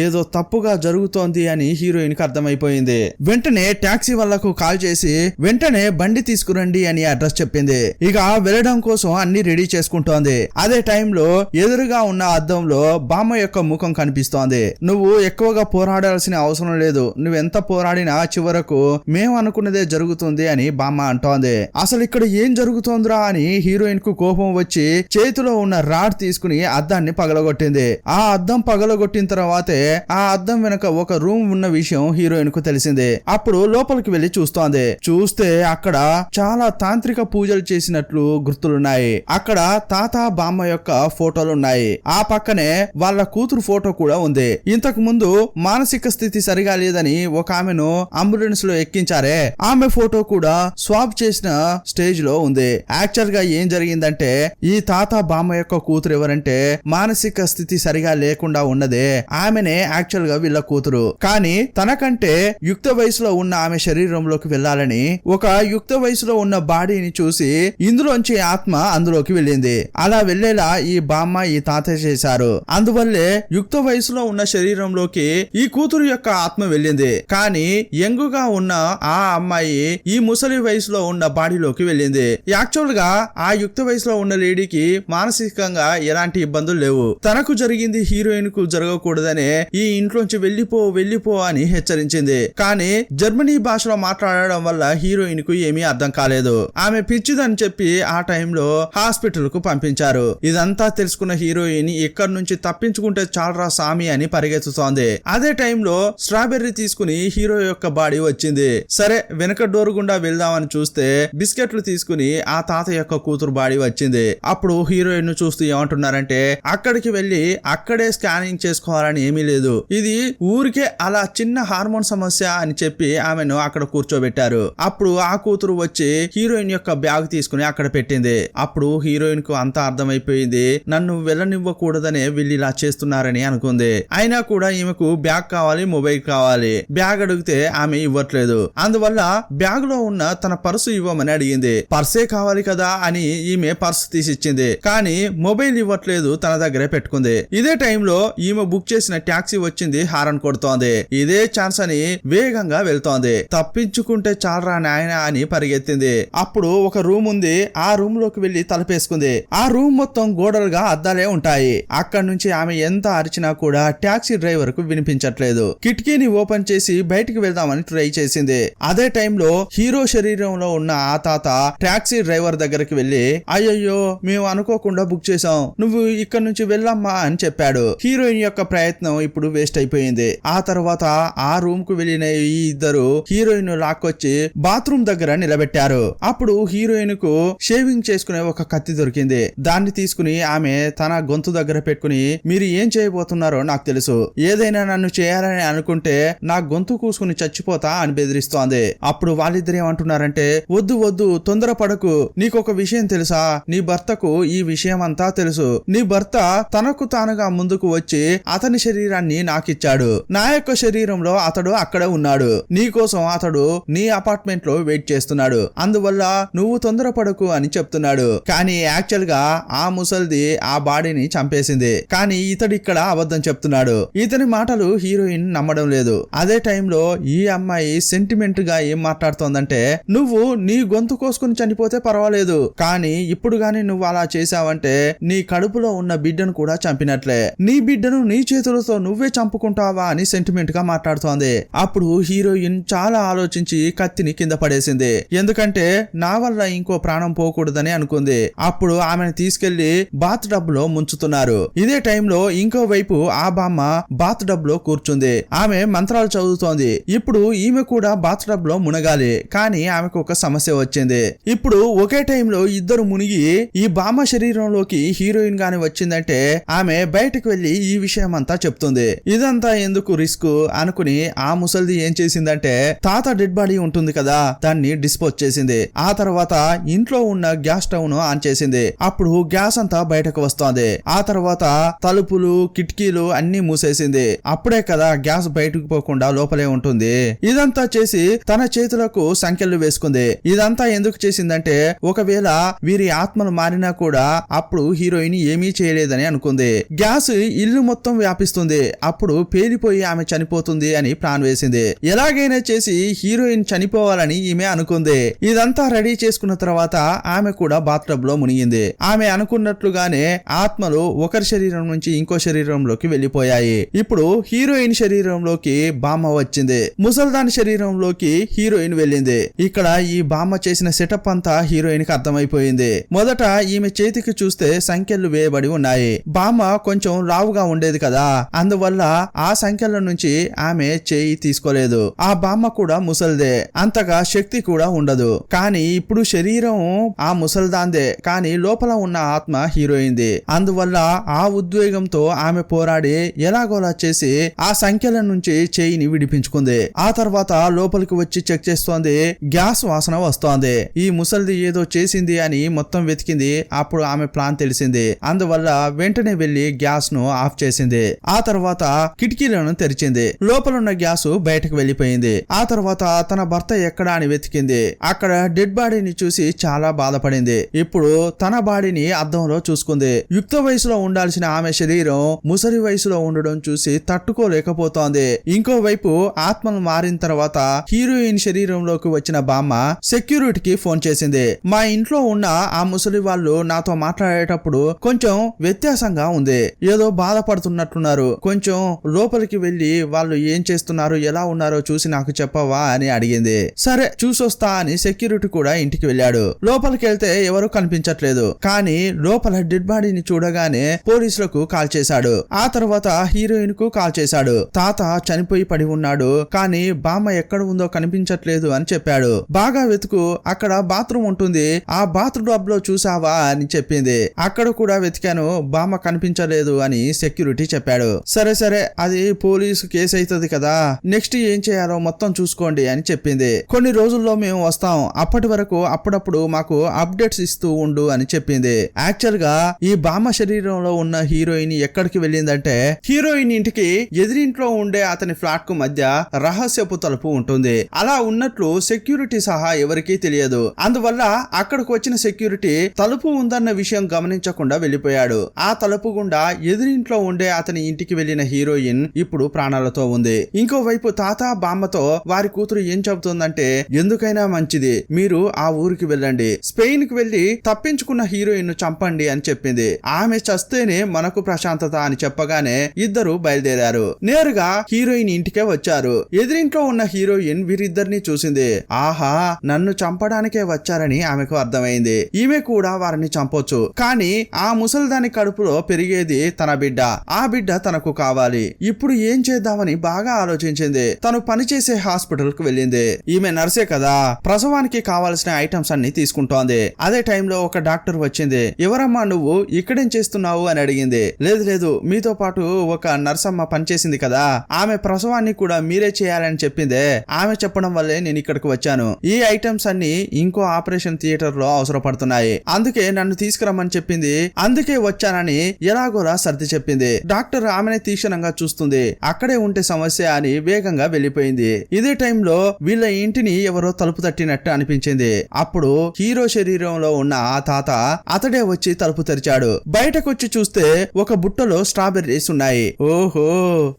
ఏదో తప్పుగా జరుగుతోంది అని హీరోయిన్ కి అర్థమైపోయింది. వెంటనే టాక్సీ వాళ్ళకు కాల్ చేసి వెంటనే బండి తీసుకురండి అని అడ్రస్ చెప్పింది. ఇక వెళ్ళడం కోసం అన్ని రెడీ చేసుకుంటోంది. అదే టైంలో ఎదురుగా ఉన్న అద్దంలో బామ్మ యొక్క ముఖం కనిపిస్తోంది. నువ్వు ఎక్కువగా పోరాడాల్సిన అవసరం లేదు, నువ్వెంత పోరాడినా చివరకు మేము అనుకున్నదే జరుగుతుంది అని బామ్మ అంటోంది. అసలు ఇక్కడ ఏం జరుగుతోందిరా అని హీరోయిన్ కు కోపం వచ్చి చేతిలో ఉన్న రాడ్ తీసుకుని అద్దాన్ని పగలగొట్టింది. ఆ అద్దం పగలగొట్టిన తర్వాతే ఆ అద్దం వెనక ఒక రూమ్ ఉన్న విషయం హీరోయిన్ కు తెలిసింది. అప్పుడు లోపలికి వెళ్లి చూస్తోంది. చూస్తే అక్కడ చాలా తాంత్రిక పూజలు చేసినట్లు గుర్తులున్నాయి. అక్కడ తాత బామ్మ యొక్క ఫోటోలున్నాయి. ఆ పక్కనే వాళ్ళ కూతురు ఫోటో కూడా ఉంది. ఇంతకు ముందు మానసిక స్థితి సరిగా లేదని ఒక ఆమెను అంబులెన్స్ లో ఎక్కించారే, ఆమె ఫోటో కూడా స్వాప్ చేసిన స్టేజ్ లో ఉంది. యాక్చువల్ గా ఏం జరిగిందంటే ఈ తాత బామ్మ యొక్క కూతురు ఎవరంటే మానసిక స్థితి సరిగా లేకుండా ఉన్నదే ఆమెనే యాక్చువల్ గా వీళ్ళ కూతురు. కానీ తనకంటే యుక్త వయసులో ఉన్న ఆమె శరీరంలోకి వెళ్ళాలని ఒక యుక్త వయసులో ఉన్న బాడీని చూసి ఇందులోంచి ఆత్మ అందులోకి వెళ్ళింది. అలా వెళ్లేలా ఈ బామ్మ ఈ తాత చేశారు. అందువల్లే యుక్త వయసులో ఉన్న శరీరంలోకి ఈ కూతురు యొక్క ఆత్మ వెళ్ళింది. కానీ యంగుగా ఉన్న ఆ అమ్మాయి ఈ ముసలి వయసులో ఉన్న బాడీలోకి వెళ్ళింది. యాక్చువల్ గా ఆ యుక్త వయసులో ఉన్న లేడీకి మానసికంగా ఎలాంటి ఇబ్బందులు లేవు. తనకు జరిగింది హీరోయిన్ కు జరగకూడదనే ఈ ఇంట్లోంచి వెళ్ళిపో అని హెచ్చరించింది. కానీ జర్మనీ భాషలో మాట్లాడడం వల్ల హీరోయిన్ కు ఏమీ అర్థం కాలేదు. ఆమె పిచ్చిదని చెప్పి ఆ టైంలో హాస్పిటల్ కు పంపించారు. ఇదంతా తెలుసుకున్న హీరోయిన్ ఇక్కడి నుంచి తప్పించుకుంటే చాలరా సామి అని పరిగెత్తుతోంది. అదే టైంలో స్ట్రాబెర్రీ తీసుకుని హీరో యొక్క బాడీ వచ్చింది. సరే వెనక డోర్ గుండా వెళ్దామని చూస్తే బిస్కెట్లు తీసుకుని ఆ తాత యొక్క కూతురు బాడీ వచ్చింది. అప్పుడు హీరోయిన్ ను చూస్తూ ఏమంటున్నారంటే అక్కడికి వెళ్లి అక్కడే స్కానింగ్ చేసుకోవాలని ఏమీ లేదు, ఇది ఊరికే అలా చిన్న హార్మోన్ సమస్య అని చెప్పి ఆమెను అక్కడ కూర్చోబెట్టారు. అప్పుడు ఆ కూతురు వచ్చి హీరోయిన్ యొక్క బ్యాగ్ తీసుకుని అక్కడ పెట్టింది. అప్పుడు హీరోయిన్ కు అంతా అర్థమైపోయింది, నన్ను వెళ్ళనివ్వకూడదనే వీళ్ళు ఇలా చేస్తున్నారని అనుకుంది. అయినా కూడా ఈమెకు బ్యాగ్ కావాలి, మొబైల్ కావాలి. బ్యాగ్ అడిగితే ఆమె ఇవ్వట్లేదు. అందువల్ల బ్యాగ్ లో ఉన్న తన పర్సు ఇవ్వమని అడిగింది. పర్సే కావాలి కదా అని ఈమె పర్సు తీసిచ్చింది. కానీ మొబైల్ ఇవ్వట్లేదు, తన దగ్గరే పెట్టుకుంది. ఇదే టైంలో ఈమె బుక్ చేసిన టాక్సీ వచ్చింది, హారన్ కొడుతోంది. ఇదే ఛాన్స్ అని వేగంగా వెళ్తోంది. తప్పించుకుంటే చాలరా నాయన అని పరిగెత్తింది. అప్పుడు ఒక రూమ్ ఉంది, ఆ రూమ్ లోకి వెళ్లి తలపేసుకుంది. ఆ రూమ్ మొత్తం గోడలుగా అద్దాలే ఉంటాయి. అక్కడి నుంచి ఆమె ఎంత అరిచినా కూడా టాక్సీ డ్రైవర్ కు వినిపించట్లేదు. కిటికీని ఓపెన్ చేసి బయటికి వెళ్దామని ట్రై చేసింది. అదే టైంలో హీరో శరీరంలో ఉన్న ఆ తాత టాక్సీ డ్రైవర్ దగ్గరికి వెళ్లి, అయ్యయ్యో మేము అనుకోకుండా బుక్ చేసాం, నువ్వు ఇక్కడ నుంచి వెళ్ళమ్మా అని చెప్పాడు. హీరోయిన్ యొక్క ప్రయత్నం ఇప్పుడు వేస్ట్ అయిపోయింది. ఆ తర్వాత ఆ రూమ్ కు వెళ్లిన ఈ ఇద్దరు హీరోయిన్ లాక్కొచ్చి బాత్రూమ్ దగ్గర నిలబెట్టారు. అప్పుడు హీరోయిన్ కు షేవింగ్ చేసుకునే ఒక కత్తి దొరికింది. దాన్ని తీసుకుని ఆమె తన గొంతు దగ్గర పెట్టుకుని మీరు ఏం చేయబోతున్నారో నాకు తెలుసు, ఏదైనా నన్ను చేయాలని అనుకుంటే నా గొంతు కూసుకుని చచ్చిపోతా అని బెదిరిస్తోంది. అప్పుడు వాళ్ళిద్దరు ఏమంటున్నారంటే వద్దు వద్దు తొందరపడకు, నీకొక విషయం తెలుసా, నీ భర్తకు ఈ విషయం అంతా తెలుసు, నీ భర్త తనకు తానుగా ముందుకు వచ్చి అతని శరీరాన్ని నాకిచ్చాడు, నా యొక్క శరీరంలో అతడు అక్కడ ఉన్నాడు, నీ కోసం అతడు నీ అపార్ట్మెంట్ లో వెయిట్ చేస్తున్నాడు, అందువల్ల నువ్వు తొందరపడకు అని చెప్తున్నాడు. కానీ యాక్చువల్ గా ఆ ముసల్ది ఆ బాడీని చంపేసింది, కానీ ఇతడు ఇక్కడ అబద్ధం చెప్తున్నాడు. ఇతని మాటలు హీరోయిన్ నమ్మడం లేదు. అదే టైంలో ఈ అమ్మాయి సెంటిమెంట్ గా ఏం మాట్లాడుతోందంటే నువ్వు నీ గొంతు కోసుకుని చనిపోతే పర్వాలేదు, కానీ ఇప్పుడు గాని నువ్వు అలా చేసావంటే నీ కడుపులో ఉన్న బిడ్డను కూడా చంపినట్లే, నీ బిడ్డను నీ చేతులతో నువ్వే చంపుకుంటావా అని సెంటిమెంట్ గా మాట్లాడుతోంది. అప్పుడు హీరోయిన్ చాలా ఆలోచించి కత్తిని కింద పడేసింది, ఎందుకంటే నా వల్ల ఇంకో ప్రాణం పోకూడదని అనుకుంది. అప్పుడు ఆమెను తీసుకెళ్లి బాత్ టబ్ లో ముంచుతున్నారు. ఇదే టైంలో ఇంకో వైపు ఆ బామ్మ బాత్ టబ్ లో కూర్చుంది. ఆమె మంత్రాలు చదువుతోంది. ఇప్పుడు ఈమె కూడా బాత్ టబ్ లో మునగాలి, కానీ ఆమెకు ఒక సమస్య వచ్చింది. ఇప్పుడు ఒకే టైంలో ఇద్దరు మునిగి ఈ బామ్మ శరీరంలోకి హీరోయిన్ గాని వచ్చిందంటే ఆమె బయటకు వెళ్లి ఈ విషయం అంతా చెప్తుంది. ఇదంతా ఎందుకు రిస్క్ అనుకుని ఆ ముసల్ది ఏం చేసిందంటే తాత డెడ్ బాడీ ఉంటుంది కదా దాన్ని డిస్పోజ్ చేసింది. ఆ తర్వాత ఇంట్లో ఉన్న గ్యాస్ స్టవ్ ను ఆన్ చేసింది. అప్పుడు గ్యాస్ అంతా బయటకు వస్తోంది. ఆ తర్వాత తలుపులు కిటికీలు అన్ని మూసేసింది. అప్పుడే కదా గ్యాస్ బయటకు పోకుండా లోపలే ఉంటుంది. ఇదంతా చేసి తన చేతులకు సంకెళ్లు వేసుకుంది. ఇదంతా ఎందుకు చేసిందంటే ఒకవేళ వీరి ఆత్మలు మారినా కూడా అప్పుడు హీరోయిన్ ఏమీ చేయలేదని అనుకుంది. గ్యాస్ ఇల్లు మొత్తం వ్యాపిస్తుంది, అప్పుడు పేలిపోయి ఆమె చనిపోతుంది అని ప్లాన్ వేసింది. ఎలాగైనా చేసి హీరోయిన్ చనిపోవాలని ఈమె అనుకుంది. ఇదంతా రెడీ చేసుకున్న తర్వాత ఆమె కూడా బాత్ టబ్ లో మునిగింది. ఆమె అనుకున్నట్లుగానే ఆత్మలు ఒకరి శరీరం నుంచి ఇంకో శరీరంలోకి వెళ్లిపోయాయి. ఇప్పుడు హీరోయిన్ శరీరంలోకి బామ్మ వచ్చింది, ముసల్దాని శరీరంలోకి హీరోయిన్ వెళ్ళింది. ఇక్కడ ఈ బామ్మ చేసిన సెటప్ అంతా హీరోయిన్ కి అర్థమైపోయింది. మొదట ఈమె చేతికి చూస్తే సంఖ్యలు వేయబడి ఉన్నాయి. బామ్మ కొంచెం లావుగా ఉండేది కదా, అందువల్ల ఆ సంఖ్యల నుంచి ఆమె చేయి తీసుకోలేదు. ఆ బామ్మ కూడా ముసల్దే, అంతగా శక్తి కూడా ఉండదు. కానీ ఇప్పుడు శరీరం ఆ ముసల్దాందే, కానీ లోపల ఉన్న ఆత్మ హీరోయింది. అందువల్ల ఆ ఉద్వేగంతో ఆమె పోరాడి ఎలాగోలా చేసి ఆ సంఖ్యల నుంచి చేయిని విడిపించుకుంది. ఆ తర్వాత లోపలికి వచ్చి చెక్ చేస్తోంది. గ్యాస్ వాసన వస్తోంది. ఈ ముసల్ది ఏదో చేసింది అని మొత్తం వెతికింది. అప్పుడు ఆమె ప్లాన్ తెలిసింది. అందువల్ల వెంటనే వెళ్లి గ్యాస్ ను ఆఫ్ చేసింది. ఆ తర్వాత కిటికీలను తెరిచింది. లోపలున్న గ్యాస్ బయటకు వెళ్లిపోయింది. ఆ తర్వాత తన భర్త ఎక్కడా అని వెతికింది. అక్కడ డెడ్ బాడీని చూసి చాలా బాధపడింది. ఇప్పుడు తన బాడీని అద్దంలో చూసుకుంది. యుక్త వయసులో ఉండాల్సిన ఆమె శరీరం ముసలి వయసులో ఉండడం చూసి తట్టుకోలేకపోతోంది. ఇంకోవైపు ఆత్మలు మారిన తర్వాత హీరోయిన్ శరీరంలోకి వచ్చిన బామ్మ సెక్యూరిటీకి ఫోన్ చేసింది. మా ఇంట్లో ఉన్న ఆ ముసలి వాళ్ళు నాతో మాట్లాడేటప్పుడు కొంచెం వ్యత్యాసంగా ఉంది, ఏదో బాధపడుతున్నట్లున్నారు, కొంచెం లోపలికి వెళ్లి వాళ్ళు ఏం చేస్తున్నారు ఎలా ఉన్నారో చూసి నాకు చెప్పవా అని అడిగింది. సరే చూసొస్తా అని సెక్యూరిటీ కూడా ఇంటికి వెళ్ళాడు. లోపలికి వెళ్తే ఎవరు కనిపించట్లేదు, కానీ లోపల డెడ్ బాడీని చూడగానే పోలీసులకు కాల్ చేశాడు. ఆ తర్వాత హీరోయిన్ కు కాల్ చేశాడు. తాత చనిపోయి పడి ఉన్నాడు, కానీ బామ్మ ఎక్కడ ఉందో కనిపించట్లేదు అని చెప్పాడు. బాగా వెతుకు, అక్కడ బాత్రూమ్ ఉంటుంది, ఆ బాత్రూమ్ టబ్ లో చూసావా అని చెప్పింది. అక్కడ కూడా వెతికాను, బామ్మ కనిపించలేదు అని సెక్యూరిటీ చెప్పాడు. సరే సరే అది పోలీసు కేసు అవుతుంది కదా, నెక్స్ట్ ఏం చేయాలో మొత్తం చూసుకోండి అని చెప్పింది. కొన్ని రోజుల్లో మేము వస్తాం, అప్పటి వరకు అప్పుడప్పుడు మాకు అప్డేట్స్ ఇస్తూ ఉండు అని చెప్పింది. యాక్చువల్ గా ఈ బామ్మ శరీరంలో ఉన్న హీరోయిన్ ఎక్కడికి వెళ్ళిందంటే హీరోయిన్ ఇంటికి ఎదిరింట్లో ఉండే అతని ఫ్లాట్ కు మధ్య రహస్యపు తలుపు ఉంటుంది. అలా ఉన్నట్లు సెక్యూరిటీ సహా ఎవరికీ తెలియదు. అందువల్ల అక్కడికి వచ్చిన సెక్యూరిటీ తలుపు ఉందన్న విషయం గమనించకుండా వెళ్లిపోయాడు. ఆ తలుపు గుండా ఎదిరింట్లో ఉండే అతని ఇంటికి వెళ్లిన హీరోయిన్ ఇప్పుడు ప్రాణాలతో ఉంది. ఇంకోవైపు తాత బామ్మతో వారి కూతురు ఏం చెబుతుందంటే ఎందుకైనా మంచిది మీరు ఆ ఊరికి వెళ్ళండి, స్పెయిన్ కి వెళ్లి తప్పించుకున్న హీరోయిన్ ను చంపండి అని చెప్పింది. ఆమె చస్తేనే మనకు ప్రశాంతత అని చెప్పగానే ఇద్దరు బయలుదేరారు. నేరుగా హీరోయిన్ ఇంటికే వచ్చారు. ఎదిరింట్లో ఉన్న హీరోయిన్ వీరిద్దరిని చూసింది. ఆహా నన్ను చంపడానికే వచ్చారని ఆమెకు అర్థమైంది. ఈమె కూడా వారిని చంపొచ్చు, కానీ ఆ ముసలిదాని కడుపులో పెరిగేది తన బిడ్డ, ఆ బిడ్డ తనకు కావాలి. ఇప్పుడు ఏం చేద్దామని బాగా ఆలోచించింది. తను పనిచేసే హాస్పిటల్ కు వెళ్ళింది. ఈమె నర్సే కదా, ప్రసవానికి కావాల్సిన ఐటమ్స్ అన్ని తీసుకుంటోంది. అదే టైంలో ఒక డాక్టర్ వచ్చింది. ఎవరమ్మా నువ్వు ఇక్కడేం చేస్తున్నావు అని అడిగింది. లేదు లేదు, మీతో పాటు ఒక నర్సమ్మ పనిచేసింది కదా, ఆమె ప్రసవాన్ని కూడా మీరే చేయాలని చెప్పిందే, ఆమె చెప్పడం వల్లే నేను ఇక్కడికి వచ్చాను. ఈ ఐటమ్స్ అన్ని ఇంకో ఆపరేషన్ థియేటర్ లో అవసరపడుతున్నాయి, అందుకే నన్ను తీసుకురమ్మని చెప్పింది, అందుకే వచ్చానని ఎలాగోలా సర్ది చెప్పింది. డాక్టర్ ఆమెనే తీక్షణంగా చూస్తుంది. అక్కడే ఉంటే సమస్య అని వేగంగా వెళ్లిపోయింది. ఇదే టైంలో వీళ్ళ ఇంటిని ఎవరో తలుపు తట్టినట్టు అనిపించింది. అప్పుడు హీరో శరీరంలో ఉన్న ఆ తాత అతడే వచ్చి తలుపు తెరిచాడు. బయటకొచ్చి చూస్తే ఒక బుట్టలో స్ట్రాబెర్రీస్ ఉన్నాయి. ఓహో,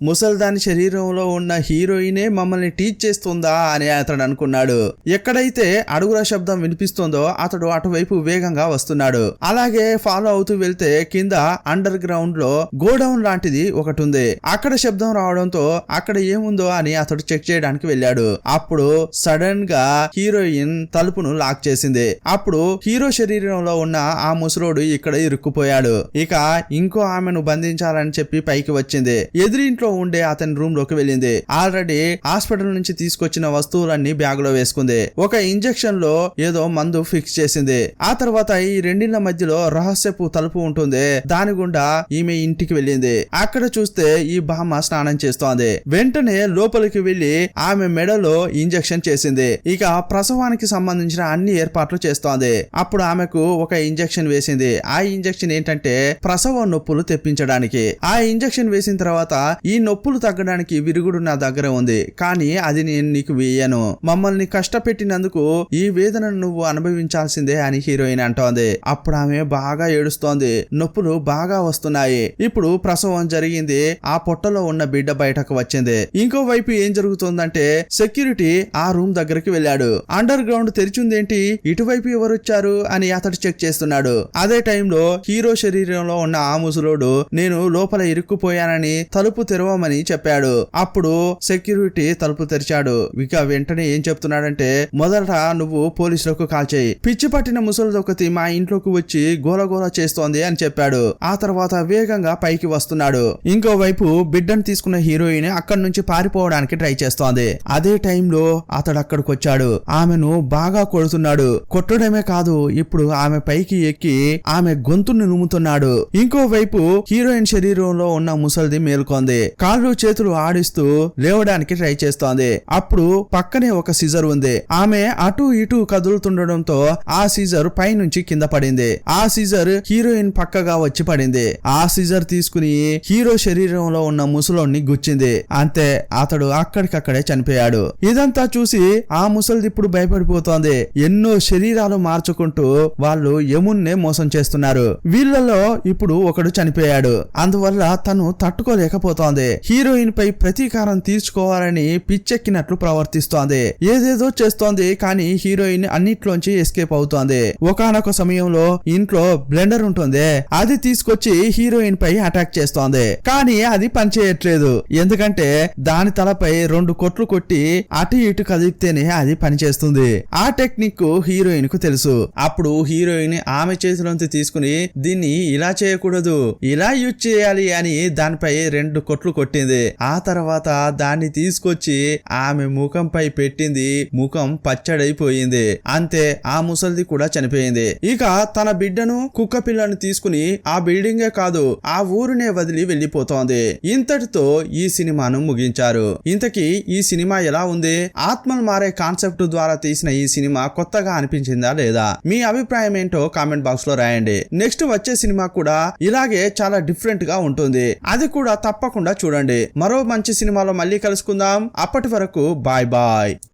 ముసల్దాని శరీరంలో ఉన్న హీరోయినే మమ్మల్ని టీచ్ చేస్తుందా అని అతడు అనుకున్నాడు. ఎక్కడైతే అడుగుల శబ్దం వినిపిస్తుందో అతడు అటువైపు వేగంగా వస్తున్నాడు. అలాగే ఫాలో అవుతూ వెళ్తే కింద అండర్ గ్రౌండ్ లో గోడౌన్ లాంటిది ఒకటి ఉంది. అక్కడ శబ్దం రావడంతో అక్కడ ఏముందో అని అతడు చెక్ చేయడానికి వెళ్ళాడు. అప్పుడు సడన్ గా హీరోయిన్ తలుపును లాక్ చేసింది. అప్పుడు హీరో శరీరంలో ఉన్న ఆ ముసలోడు ఇక్కడ ఇరుక్కుపోయాడు. ఇక ఇంకో ఆమెను బంధించాలని చెప్పి పైకి వచ్చింది. ఎదురింట్లో ఉండే అతని రూమ్ లోకి వెళ్ళింది. ఆల్రెడీ హాస్పిటల్ నుంచి తీసుకొచ్చిన వస్తువులన్నీ బ్యాగ్ లో వేసుకుంది. ఒక ఇంజెక్షన్ లో ఏదో మందు ఫిక్స్ చేసింది. ఆ తర్వాత ఈ రెండిళ్ల మధ్యలో రహస్యపు తలుపు ఉంటుంది. దాని గుండా ఈమె ఇంటికి వెళ్ళింది. అక్కడ చూస్తే ఈ బామ్మ స్నానం చేస్తోంది. వెంటనే లోపలికి వెళ్లి ఆమె మెడలో ఇంజెక్షన్ చేసింది. ఇక ప్రసవానికి సంబంధించిన అన్ని ఏర్పాట్లు చేస్తోంది. అప్పుడు ఆమెకు ఒక ఇంజెక్షన్ వేసింది. ఆ ఇంజెక్షన్ ఏంటంటే ప్రసవ నొప్పులు తెప్పించడానికి. ఆ ఇంజెక్షన్ వేసిన తర్వాత ఈ నొప్పులు తగ్గడానికి విరుగుడు నా దగ్గర ఉంది, కానీ అది నేను నీకు వేయను. మమ్మల్ని కష్టపెట్టినందుకు ఈ వేదనను నువ్వు అనుభవించాల్సిందే అని హీరోయిన్ అంటోంది. అప్పుడు ఆమె బాగా ఏడుస్తోంది. నొప్పులు బాగా వస్తున్నాయి. ఇప్పుడు ప్రసవం జరిగింది. ఆ పొట్టలో ఉన్న బిడ్డ బయటకు వచ్చింది. ఇంకోవైపు ఏం జరుగుతుందంటే సెక్యూరిటీ ఆ రూమ్ దగ్గరికి వెళ్ళాడు. అండర్ గ్రౌండ్ తెరిచిందేంటి, ఇటువైపు ఎవరు వచ్చారు అని అతడు చెక్ చేస్తున్నాడు. అదే టైంలో హీరో శరీరంలో ఉన్న ఆ ముసలోడు నేను లోపల ఇరుక్కుపోయానని తలుపు తెరవమని చెప్పాడు. అప్పుడు సెక్యూరిటీ తలుపు తెరిచాడు. ఇక వెంటనే ఏం చెప్తున్నాడంటే, మొదట నువ్వు పోలీసులకు కాల్ చేయి, పిచ్చి పట్టిన ముసలిదొకతి మా ఇంట్లోకి వచ్చి గోలగోల చేస్తోంది అని చెప్పాడు. ఆ తర్వాత వేగంగా పైకి వస్తున్నాడు. ఇంకోవైపు బిడ్డను తీసుకున్న హీరోయిన్ అక్కడి నుంచి పారిపోవడానికి ట్రై చేస్తోంది. అదే టైంలో అతడు అక్కడికి వచ్చాడు. ఆమెను బాగా కొడుతున్నాడు. కొట్టడమే కాదు, ఇప్పుడు ఆమె పైకి ఎక్కి ఆమె గొంతును నుముతున్నాడు. ఇంకోవైపు హీరోయిన్ శరీరంలో ఉన్న ముసలిది మేల్కొంది. కాళ్ళు చేతులు ఆడిస్తూ లేవడానికి ట్రై చేస్తోంది. అప్పుడు పక్కనే ఒక సీజర్ ఉంది. ఆమె అటు ఇటు కదులుతుండడంతో ఆ సీజర్ పై నుంచి కింద పడింది. ఆ సీజర్ హీరోయిన్ పక్కగా వచ్చి పడింది. ఆ సీజర్ తీసుకుని హీరో శరీరంలో ఉన్న ముసలోని గుచ్చింది. అంతే, అతడు అక్కడికక్కడే చనిపోయాడు. ఇదంతా చూసి ఆ ముసలిది ఇప్పుడు భయపడిపోతోంది. ఎన్నో శరీరాలు మార్చుకుంటూ వాళ్ళు యమున్నే మోసం చేస్తున్నారు. వీళ్ళలో ఇప్పుడు ఒకడు చనిపోయాడు. అందువల్ల తను తట్టుకోలేకపోతోంది. హీరోయిన్ పై ప్రతీకారం తీర్చుకోవాలని పిచ్చెక్కినట్లు ప్రవర్తిస్తోంది. ఏదేదో చేస్తోంది, కానీ హీరోయిన్ అన్నిట్లోంచి ఎస్కేప్ అవుతోంది. ఒకానొక సమయంలో ఇంట్లో బ్లెండర్ ఉంటుంది. అది తీసుకొచ్చి హీరోయిన్ పై అటాక్ చేస్తోంది. కానీ అది పనిచేయట్లేదు. ఎందుకంటే దాని తలపై 2 కొట్లు కొట్టి అటు ఇటు కదిపితేనే అది పనిచేస్తుంది. ఆ టెక్నిక్ హీరోయిన్ కు తెలుసు. అప్పుడు హీరోయిన్ ఆమె చేతిలోంచి తీసుకుని దీన్ని ఇలా చేయకూడదు, ఇలా యూజ్ చేయాలి అని దానిపై 2 కొట్లు కొట్టింది. ఆ తర్వాత దాన్ని తీసుకొచ్చి ఆమె ముఖంపై పెట్టింది. ముఖం పచ్చడైపోయింది. అంతే, ఆ ముసలిది కూడా చనిపోయింది. ఇక తన బిడ్డను కుక్క పిల్లను తీసుకుని ఆ బిల్డింగే కాదు ఆ ఊరునే వదిలి వెళ్లిపోతోంది. ఇంతటితో ఈ సినిమాను ముగించారు. ఇంతకీ ఈ సినిమా ఎలా ఉంది? ఆత్మలు మారే కాన్సెప్ట్ ద్వారా తీసిన ఈ సినిమా కొత్తగా అనిపించిందా లేదా? మీ అభిప్రాయం ఏంటో కామెంట్ బాక్స్ లో రాయండి. నెక్స్ట్ వచ్చే సినిమా కూడా ఇలాగే చాలా డిఫరెంట్ గా ఉంటుంది. అది కూడా తప్పకుండా చూడండి. మరో మంచి సినిమాలో మళ్ళీ కలుసుకుందాం. అప్పటి వరకు బాయ్ బాయ్.